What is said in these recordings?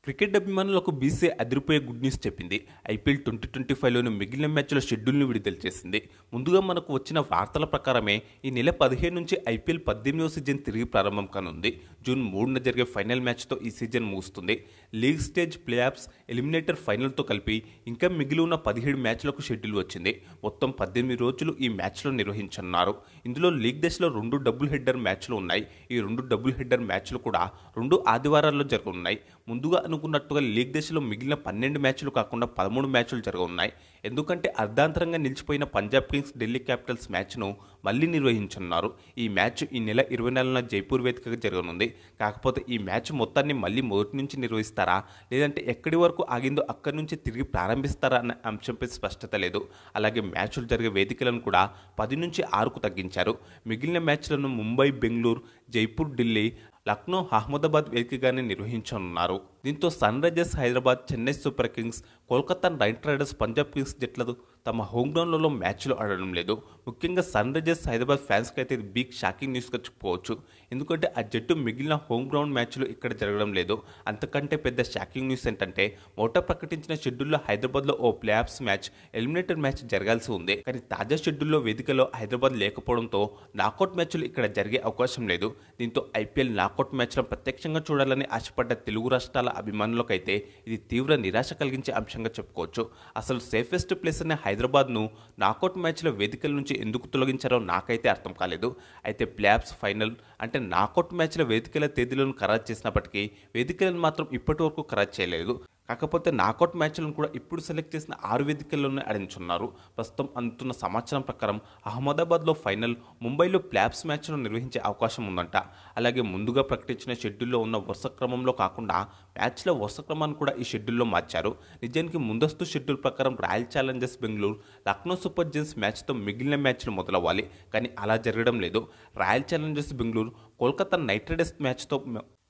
Cricket అభిమానులకు BCCI అదిరిపోయే good news చెప్పింది. ఐపీఎల్ 2025లోని మిగిలిన మ్యాచ్ల షెడ్యూల్ను విడుదల చేసింది. ముందుగా మనకు వచ్చిన వార్తల ప్రకారమే ఈ నెల 15 నుంచి ఐపీఎల్ 18వ సీజన్ తిరిగి ప్రారంభం కానుంది. జూన్ 3న జరిగే ఫైనల్ మ్యాచ్తో ఈ సీజన్ ముగుస్తుంది. League stage, playoffs, eliminator ఫైనల్తో కలిపి ఇంకా మిగిలి ఉన్న 17 మ్యాచ్లకు షెడ్యూల్ వచ్చింది. మొత్తం 18 రోజులు ఈ మ్యాచ్లు నిర్వహించనున్నారు. ఇందులో లీగ్ దశలో 2 డబుల్ హెడ్డర్ మ్యాచ్లు ఉన్నాయి. ఈ 2 డబుల్ హెడ్డర్ మ్యాచ్లు కూడా 2 ఆదివారాల్లో జరగనున్నాయి. ముందుగా అనుకున్నట్టుగా లీగ్ దశలో మిగిలిన 12 మ్యాచ్లు కాకుండా 13 మ్యాచ్లు జరగనున్నాయి. ఎందుకంటే అర్ధాంతరంగా నిలిచిపోయిన పంజాబ్ కింగ్స్, ఢిల్లీ క్యాపిటల్స్ మ్యాచ్ను మళ్లీ నిర్వహించనున్నారు. ఈ మ్యాచ్ ఈ నెల 24న జైపూర్ వేదికగా జరగనుంది. కాకపోతే ఈ మ్యాచ్ మొత్తాన్ని మళ్లీ మొదటి నుంచి నిర్వహిస్తారా, లేదంటే ఎక్కడి వరకు ఆగిందో అక్కడి నుంచి తిరిగి ప్రారంభిస్తారా అనే అంశంపై స్పష్టత లేదు. అలాగే మ్యాచ్లు జరిగే వేదికలను కూడా 10 నుంచి 6కు తగ్గించారు. మిగిలిన మ్యాచ్లను ముంబై, బెంగళూరు, జైపూర్, ఢిల్లీ, లక్నో, అహ్మదాబాద్ వేదికగానే నిర్వహించనున్నారు. దీంతో Sunrisers Hyderabad, Chennai Super Kings, Kolkata Knight Riders, Punjab Kings జట్లు తమ హోమ్ గ్రౌండ్లలో మ్యాచ్లు ఆడడం లేదు. ముఖ్యంగా సన్ రైజర్స్ హైదరాబాద్ ఫ్యాన్స్కి అయితే ఇది బిగ్ షాకింగ్ న్యూస్గా చెప్పుకోవచ్చు. ఎందుకంటే ఆ జట్టు మిగిలిన హోమ్ గ్రౌండ్ మ్యాచ్లు ఇక్కడ జరగడం లేదు. అంతకంటే పెద్ద షాకింగ్ న్యూస్ ఏంటంటే మొదట ప్రకటించిన షెడ్యూల్లో హైదరాబాద్లో ఓ playoffs match, eliminator match జరగాల్సి ఉంది. కానీ తాజా షెడ్యూల్లో వేదికలో హైదరాబాద్ లేకపోవడంతో నాకౌట్ మ్యాచ్లు ఇక్కడ జరిగే అవకాశం లేదు. దీంతో ఐపీఎల్ నాకౌట్ మ్యాచ్లను ప్రత్యక్షంగా చూడాలని ఆశపడ్డ తెలుగు రాష్ట్రాల అభిమానులకైతే ఇది తీవ్ర నిరాశ కలిగించే అంశంగా చెప్పుకోవచ్చు. అసలు సేఫెస్ట్ ప్లేస్ అనే హైదరాబాద్ను నాకౌట్ మ్యాచ్ల వేదికల నుంచి ఎందుకు తొలగించారో నాకైతే అర్థం కాలేదు. అయితే ప్లే ఆఫ్స్, ఫైనల్ అంటే నాకౌట్ మ్యాచ్ల వేదికల తేదీలను ఖరారు చేసినప్పటికీ వేదికలను మాత్రం ఇప్పటి వరకు ఖరారు చేయలేదు. కాకపోతే నాకౌట్ మ్యాచ్లను కూడా ఇప్పుడు సెలెక్ట్ చేసిన 6 వేదికల్లోనే ఆడించున్నారు. ప్రస్తుతం అందుతున్న సమాచారం ప్రకారం అహ్మదాబాద్లో ఫైనల్, ముంబైలో ప్లే ఆఫ్స్ మ్యాచ్ను నిర్వహించే అవకాశం ఉందంట. అలాగే ముందుగా ప్రకటించిన షెడ్యూల్లో ఉన్న వరుస క్రమంలో కాకుండా మ్యాచ్ల వరుస క్రమాన్ని కూడా ఈ షెడ్యూల్లో మార్చారు. నిజానికి ముందస్తు షెడ్యూల్ ప్రకారం Royal Challengers Bengaluru, Lucknow Super Giants మ్యాచ్తో మిగిలిన మ్యాచ్లు మొదలవ్వాలి. కానీ అలా జరగడం లేదు. Royal Challengers Bengaluru, Kolkata Knight Riders మ్యాచ్తో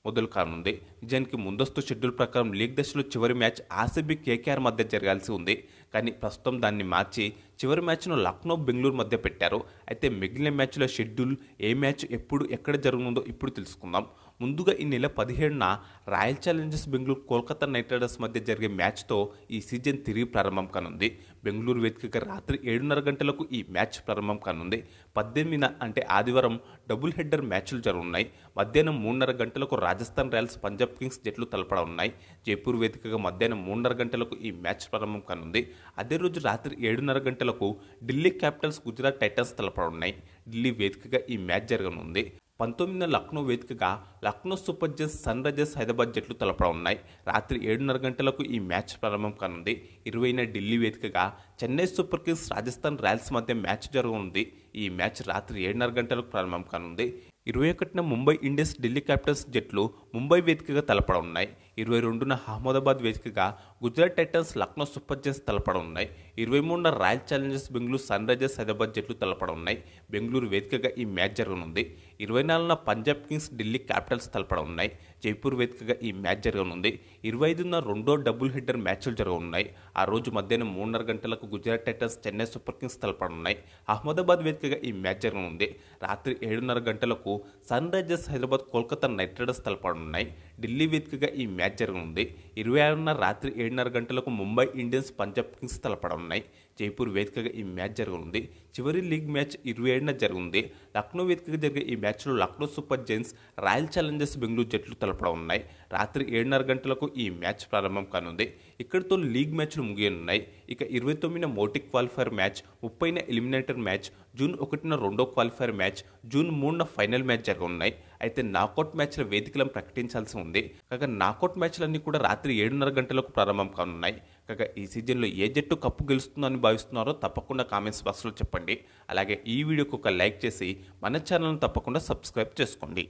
మొదలు కానుంది. నిజానికి ముందస్తు షెడ్యూల్ ప్రకారం లీగ్ దశలో చివరి మ్యాచ్ ఆర్సీబీ, కేకేఆర్ మధ్య జరగాల్సి ఉంది. కానీ ప్రస్తుతం దాన్ని మార్చి చివరి మ్యాచ్ను లక్నో, బెంగళూరు మధ్య పెట్టారు. అయితే మిగిలిన మ్యాచ్ల షెడ్యూల్, ఏ మ్యాచ్ ఎప్పుడు ఎక్కడ జరగనుందో ఇప్పుడు తెలుసుకుందాం. ముందుగా ఈ నెల 17న Royal Challengers Bengaluru, Kolkata Knight Riders మధ్య జరిగే మ్యాచ్తో ఈ సీజన్ తిరిగి ప్రారంభం కానుంది. బెంగళూరు వేదికగా రాత్రి 7:30 గంటలకు ఈ మ్యాచ్ ప్రారంభం కానుంది. 18న అంటే ఆదివారం డబుల్ హెడ్డర్ మ్యాచ్లు జరగనున్నాయి. మధ్యాహ్నం 3:30 గంటలకు రాజస్థాన్ రాయల్స్, పంజాబ్ కింగ్స్ జట్లు తలపడనున్నాయి. జైపూర్ వేదికగా మధ్యాహ్నం 3:30 గంటలకు ఈ మ్యాచ్ ప్రారంభం కానుంది. అదే రోజు రాత్రి 7:30 గంటలకు ఢిల్లీ క్యాపిటల్స్, గుజరాత్ టైటన్స్ తలపడనున్నాయి. ఢిల్లీ వేదికగా ఈ మ్యాచ్ జరగనుంది. 19న లక్నో వేదికగా Lucknow Super Giants, Sunrisers Hyderabad జట్లు తలపడనున్నాయి. రాత్రి 7:30 గంటలకు ఈ మ్యాచ్ ప్రారంభం కానుంది. 20న ఢిల్లీ వేదికగా Chennai Super Kings, Rajasthan Royals మధ్య మ్యాచ్ జరగనుంది. ఈ మ్యాచ్ రాత్రి 7:30 గంటలకు ప్రారంభం కానుంది. 21న ముంబై ఇండియన్స్, ఢిల్లీ క్యాపిటల్స్ జట్లు ముంబై వేదికగా తలపడనున్నాయి. 22న అహ్మదాబాద్ వేదికగా Gujarat Titans, Lucknow Super Giants తలపడనున్నాయి. 23న Royal Challengers Bengaluru, Sunrisers Hyderabad జట్లు తలపడనున్నాయి. బెంగళూరు వేదికగా ఈ మ్యాచ్ జరగనుంది. 24న పంజాబ్ కింగ్స్, ఢిల్లీ క్యాపిటల్స్ తలపడనున్నాయి. జైపూర్ వేదికగా ఈ మ్యాచ్ జరగనుంది. 25న రెండో డబుల్ హెడ్డర్ మ్యాచ్లు జరగనున్నాయి. ఆ రోజు మధ్యాహ్నం 3:30 గంటలకు Gujarat Titans, Chennai Super Kings తలపడనున్నాయి. అహ్మదాబాద్ వేదికగా ఈ మ్యాచ్ జరగనుంది. రాత్రి 7:30 గంటలకు Sunrisers Hyderabad, Kolkata Knight Riders తలపడనున్నాయి. ఢిల్లీ వేదికగా ఈ మ్యాచ్ జరగనుంది. 26న రాత్రి 7:30 గంటలకు ముంబై ఇండియన్స్, పంజాబ్ కింగ్స్ తలపడనున్నాయి. జైపూర్ వేదికగా ఈ మ్యాచ్ జరగనుంది. చివరి లీగ్ మ్యాచ్ 27న జరుగుతుంది. లక్నో వేదికగా జరిగే ఈ మ్యాచ్లో Lucknow Super Giants, royal Challengers Bengaluru జట్లు తలపడనున్నాయి. రాత్రి 7:30 గంటలకు ఈ మ్యాచ్ ప్రారంభం కానుంది. ఇక్కడితో లీగ్ మ్యాచ్లు ముగియనున్నాయి. ఇక 29న మొదటి క్వాలిఫైర్ మ్యాచ్, 30న ఎలిమినేటర్ మ్యాచ్, జూన్ 1న రెండో క్వాలిఫైర్ మ్యాచ్, జూన్ 3న ఫైనల్ మ్యాచ్ జరగనున్నాయి. అయితే నాకౌట్ మ్యాచ్ల వేదికలను ప్రకటించాల్సి ఉంది. కాగా నాకౌట్ మ్యాచ్లన్నీ కూడా రాత్రి 7:30 గంటలకు ప్రారంభం కానున్నాయి. కాగా ఈ సీజన్లో ఏ జట్టు కప్పు గెలుస్తుందని భావిస్తున్నారో తప్పకుండా కామెంట్స్ బాక్స్లో చెప్పండి. అలాగే ఈ వీడియోకి ఒక లైక్ చేసి మన ఛానల్ను తప్పకుండా సబ్స్క్రైబ్ చేసుకోండి.